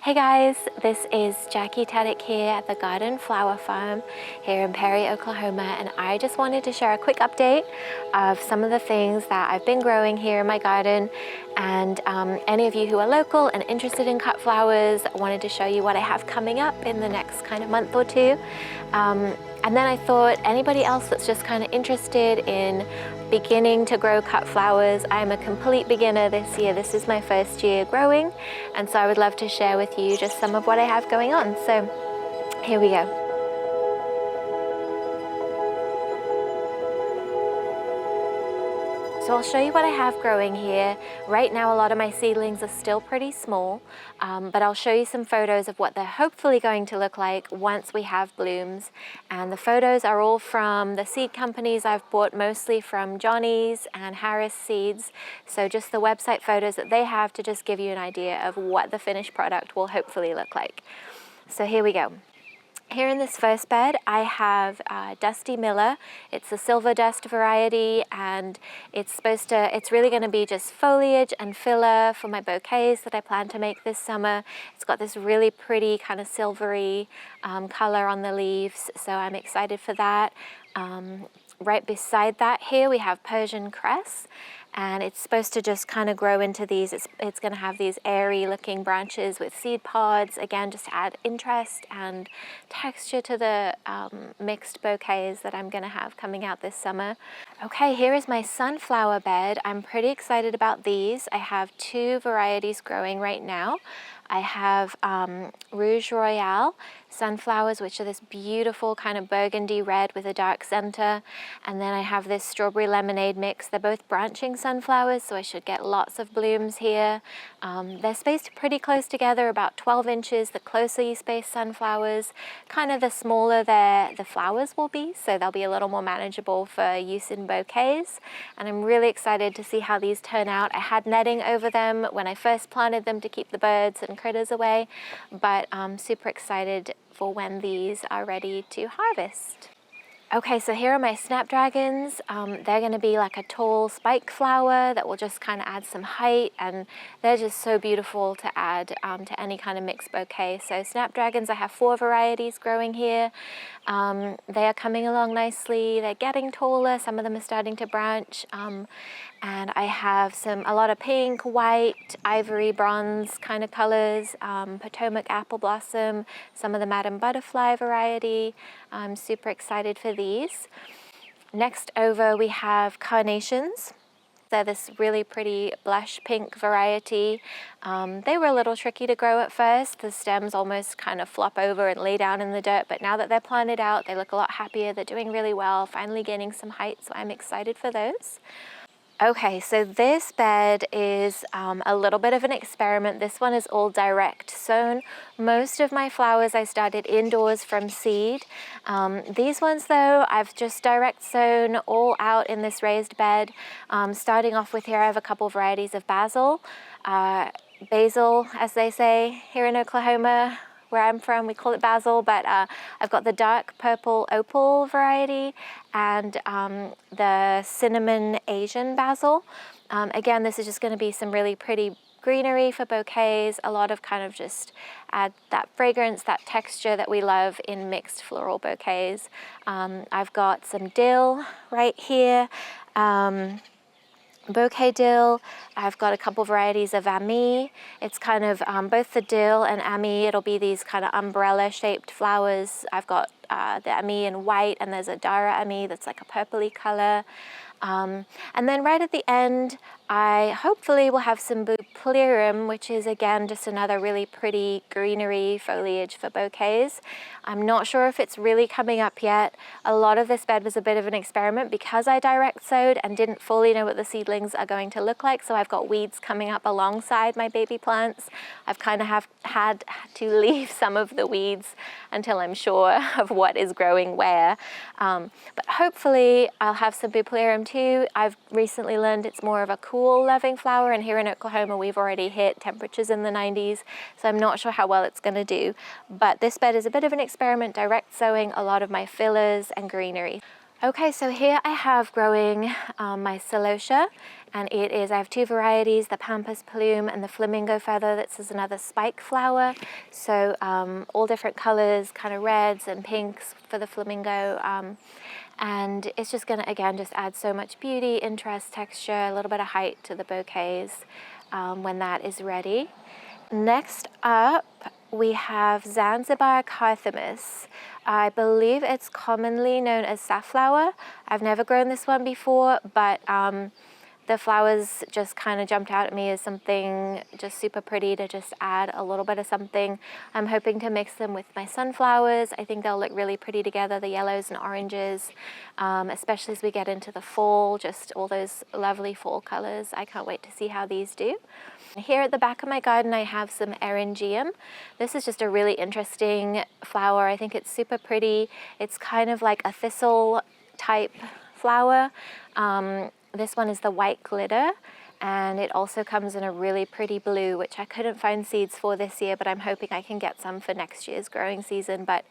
Hey guys, this is Jackie Taddick here at the Garden Flower Farm here in Perry, Oklahoma, and I just wanted to share a quick update of some of the things that I've been growing here in my garden. And any of you who are local and interested in cut flowers, I wanted to show you what I have coming up in the next kind of month or two. And then I thought anybody else that's just kind of interested in beginning to grow cut flowers, I'm a complete beginner this year. This is my first year growing, and so I would love to share with you just some of what I have going on. So here we go. So I'll show you what I have growing here. Right now a lot of my seedlings are still pretty small, but I'll show you some photos of what they're hopefully going to look like once we have blooms. And the photos are all from the seed companies I've bought, mostly from Johnny's and Harris Seeds. So just the website photos that they have to just give you an idea of what the finished product will hopefully look like. So here we go. Here in this first bed, I have Dusty Miller. It's a silver dust variety, and it's really going to be just foliage and filler for my bouquets that I plan to make this summer. It's got this really pretty kind of silvery color on the leaves, so I'm excited for that. Right beside that here we have Persian cress, and it's supposed to just kind of grow into these. It's going to have these airy looking branches with seed pods, again just to add interest and texture to the mixed bouquets that I'm going to have coming out this summer. Okay, here is my sunflower bed. I'm pretty excited about these. I have two varieties growing right now. I have Rouge Royale sunflowers, which are this beautiful kind of burgundy red with a dark center. And then I have this strawberry lemonade mix. They're both branching sunflowers, so I should get lots of blooms here. They're spaced pretty close together, about 12 inches. The closer you space sunflowers, kind of the smaller the flowers will be, so they'll be a little more manageable for use in bouquets. And I'm really excited to see how these turn out. I had netting over them when I first planted them to keep the birds and critters away, but I'm super excited for when these are ready to harvest. Okay, so here are my Snapdragons. They're going to be like a tall spike flower that will just kind of add some height, and they're just so beautiful to add to any kind of mixed bouquet. So Snapdragons, I have 4 varieties growing here. They are coming along nicely. They're getting taller. Some of them are starting to branch. And I have a lot of pink, white, ivory, bronze kind of colors, Potomac apple blossom, some of the Madam Butterfly variety. I'm super excited for these. Next over we have Carnations. They're this really pretty blush pink variety. They were a little tricky to grow at first. The stems almost kind of flop over and lay down in the dirt, but now that they're planted out, they look a lot happier. They're doing really well, finally gaining some height, so I'm excited for those. Okay, so this bed is a little bit of an experiment. This one is all direct sown. Most of my flowers I started indoors from seed. These ones though, I've just direct sown all out in this raised bed. Starting off with here, I have a couple varieties of basil. Basil, as they say here in Oklahoma. Where I'm from, we call it basil, but I've got the dark purple opal variety and the cinnamon Asian basil. Again, this is just going to be some really pretty greenery for bouquets, a lot of kind of just add that fragrance, that texture that we love in mixed floral bouquets. I've got some dill right here. Bouquet Dill. I've got a couple varieties of Ami. It's kind of both the dill and Ami. It'll be these kind of umbrella shaped flowers. I've got the Ami in white, and there's a Dara Ami that's like a purpley color. And then right at the end, I hopefully will have some Bouquet, which is again just another really pretty greenery foliage for bouquets. I'm not sure if it's really coming up yet. A lot of this bed was a bit of an experiment because I direct sowed and didn't fully know what the seedlings are going to look like, so I've got weeds coming up alongside my baby plants. I've kind of had to leave some of the weeds until I'm sure of what is growing where. But hopefully I'll have some Bouquet too. I've recently learned it's more of a cool loving flower, and here in Oklahoma we've already hit temperatures in the 90s, so I'm not sure how well it's going to do. But this bed is a bit of an experiment, direct sowing a lot of my fillers and greenery. Okay, so here I have growing my Celosia, and I have two varieties, the Pampas plume and the flamingo feather. This is another spike flower, so all different colors, kind of reds and pinks for the flamingo, and it's just gonna, again, just add so much beauty, interest, texture, a little bit of height to the bouquets when that is ready. Next up, we have Zanzibar Carthamus. I believe it's commonly known as safflower. I've never grown this one before, but the flowers just kind of jumped out at me as something just super pretty to just add a little bit of something. I'm hoping to mix them with my sunflowers. I think they'll look really pretty together, the yellows and oranges, especially as we get into the fall, just all those lovely fall colors. I can't wait to see how these do. Here at the back of my garden, I have some Erin GM. This is just a really interesting flower. I think it's super pretty. It's kind of like a thistle type flower. This one is the white glitter, and it also comes in a really pretty blue, which I couldn't find seeds for this year, but I'm hoping I can get some for next year's growing season. But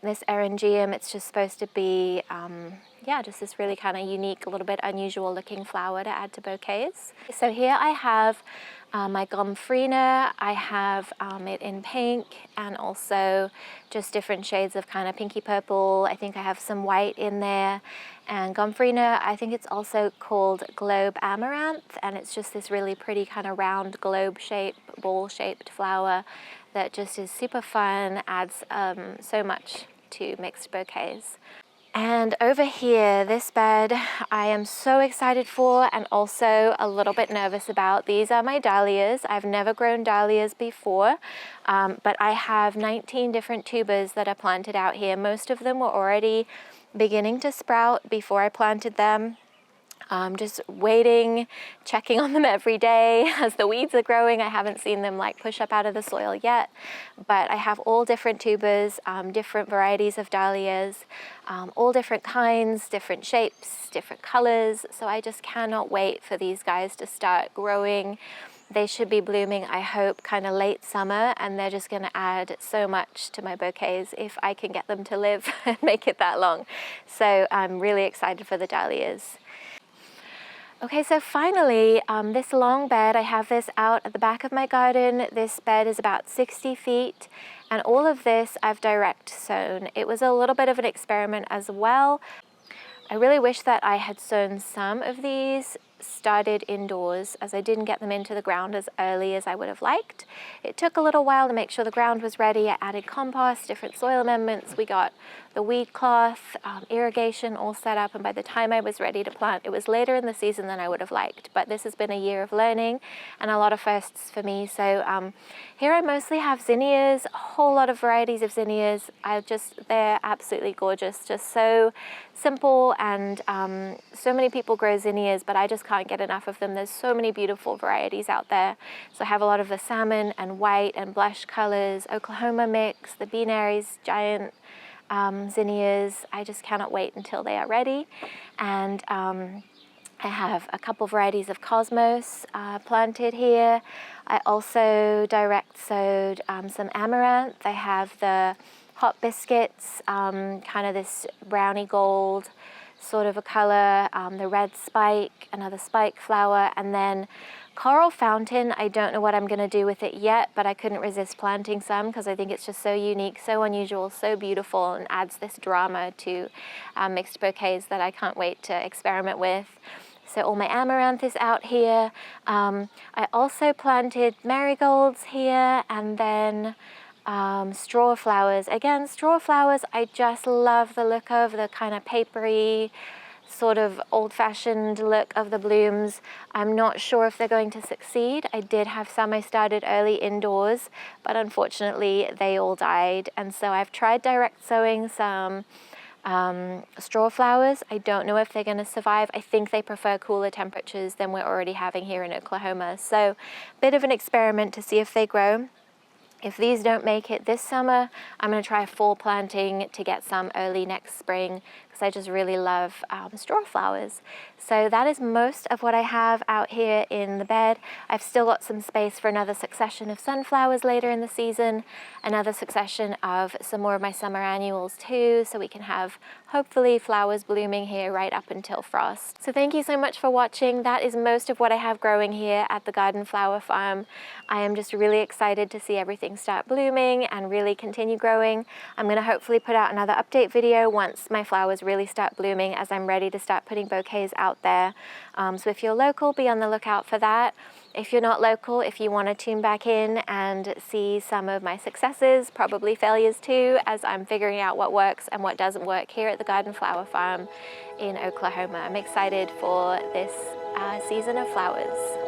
this Erin GM, it's just supposed to be yeah, just this really kind of unique, a little bit unusual looking flower to add to bouquets. So here I have my Gomphrena. I have it in pink and also just different shades of kind of pinky purple. I think I have some white in there. And Gomphrena, I think it's also called globe amaranth, and it's just this really pretty kind of round globe shape, ball shaped flower that just is super fun, adds so much to mixed bouquets. And over here, this bed I am so excited for and also a little bit nervous about. These are my dahlias. I've never grown dahlias before, but I have 19 different tubers that are planted out here. Most of them were already beginning to sprout before I planted them. Just waiting, checking on them every day as the weeds are growing. I haven't seen them like push up out of the soil yet, but I have all different tubers, different varieties of dahlias, all different kinds, different shapes, different colors. So I just cannot wait for these guys to start growing. They should be blooming, I hope, kind of late summer, and they're just going to add so much to my bouquets if I can get them to live and make it that long. So I'm really excited for the dahlias. Okay, so finally, this long bed, I have this out at the back of my garden. This bed is about 60 feet, and all of this I've direct sown. It was a little bit of an experiment as well. I really wish that I had sown some of these started indoors, as I didn't get them into the ground as early as I would have liked. It took a little while to make sure the ground was ready. I added compost, different soil amendments. We got the weed cloth, irrigation all set up, and by the time I was ready to plant, it was later in the season than I would have liked. But this has been a year of learning and a lot of firsts for me. So here I mostly have zinnias, a whole lot of varieties of zinnias. They're absolutely gorgeous, just so simple, and so many people grow zinnias, but I just can't get enough of them. There's so many beautiful varieties out there. So I have a lot of the salmon and white and blush colors, Oklahoma mix, the Bean Aries giant zinnias. I just cannot wait until they are ready. And I have a couple varieties of cosmos planted here. I also direct sowed some amaranth. I have the hot biscuits, kind of this browny gold sort of a color, the red spike, another spike flower, and then coral fountain. I don't know what I'm going to do with it yet, but I couldn't resist planting some because I think it's just so unique, so unusual, so beautiful, and adds this drama to mixed bouquets that I can't wait to experiment with. So all my amaranth is out here. I also planted marigolds here, and then straw flowers. Again, straw flowers, I just love the look of the kind of papery, sort of old-fashioned look of the blooms. I'm not sure if they're going to succeed. I did have some I started early indoors, but unfortunately they all died. And so I've tried direct sowing some straw flowers. I don't know if they're going to survive. I think they prefer cooler temperatures than we're already having here in Oklahoma. So a bit of an experiment to see if they grow. If these don't make it this summer, I'm going to try fall planting to get some early next spring, because I just really love straw flowers. So that is most of what I have out here in the bed. I've still got some space for another succession of sunflowers later in the season, another succession of some more of my summer annuals too, so we can have hopefully flowers blooming here right up until frost. So thank you so much for watching. That is most of what I have growing here at the Garden Flower Farm. I am just really excited to see everything start blooming and really continue growing. I'm going to hopefully put out another update video once my flowers really start blooming, as I'm ready to start putting bouquets out there. So if you're local, be on the lookout for that. If you're not local, if you want to tune back in and see some of my successes, probably failures too, as I'm figuring out what works and what doesn't work here at the Garden Flower Farm in Oklahoma. I'm excited for this season of flowers.